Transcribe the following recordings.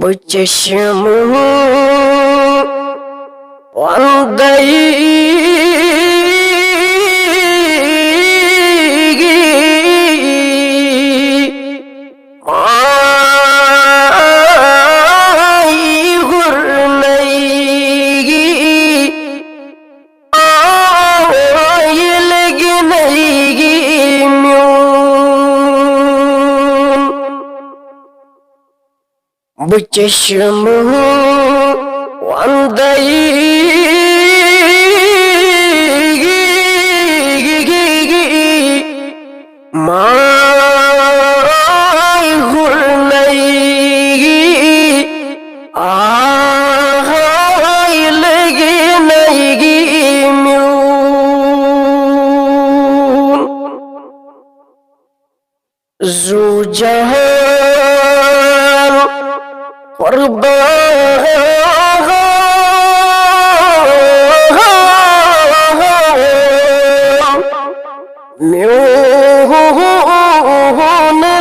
بچشم بچشم زو جهان قربان میون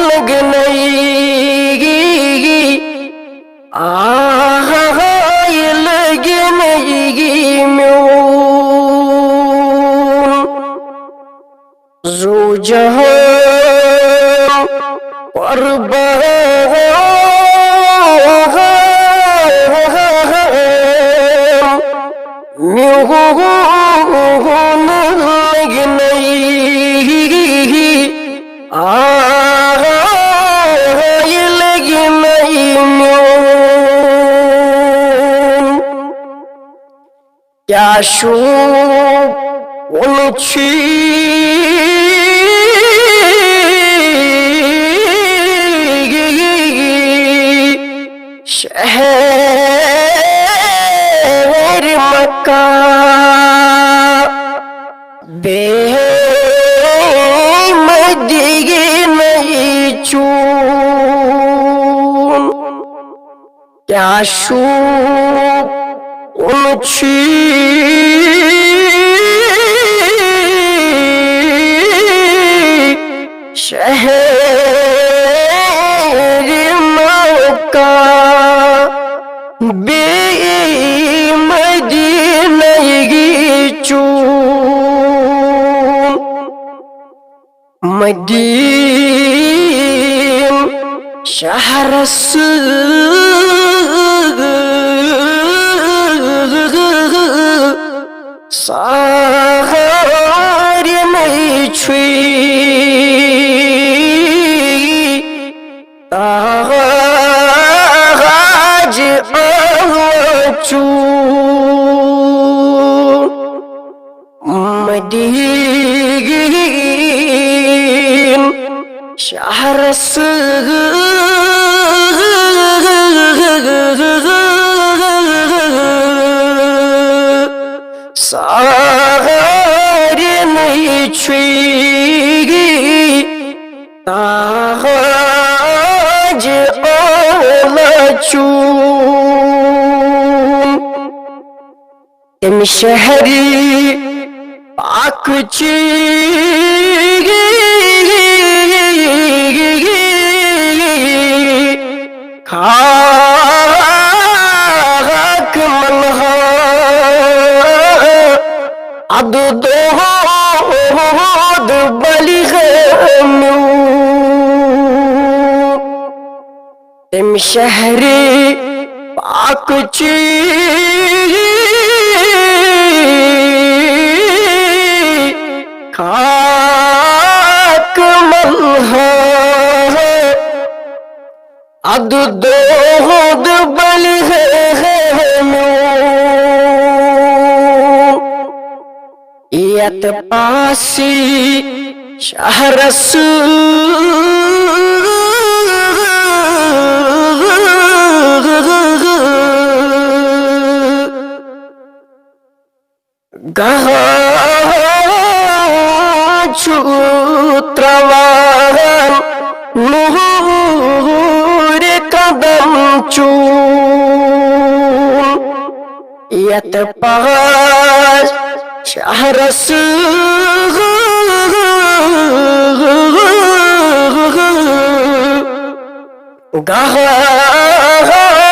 لگنیگی آهای لگنیگی میون زو جهان قربان میون لگنیگی آهای لگنی میون کیا شوق اونچی شهر مکہ بے مدینہ چون کیا شوق اونچی شهر مکہ بے مدینہ چون مدین شہر ساغر نہیں چھوئی تاغاج چون مدین شہر ساغر نہیں چھوئی تاغاج چون تم شہری پاک خاک منہا عدد بلغ تم شہری پاک خاک منہا عدد بلغ یت پاسی شہر گہاں چوتروان نور قدم چون یت پاس شہر گہاں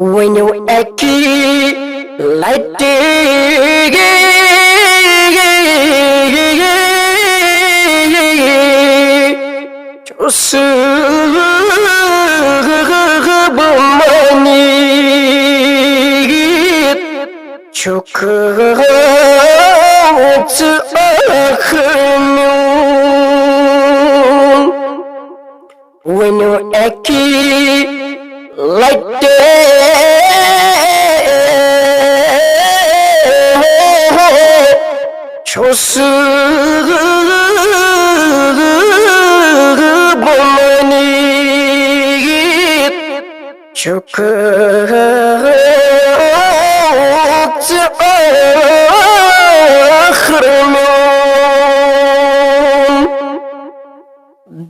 when you aki light just bumani chuk when you aki light Chos bomani chuk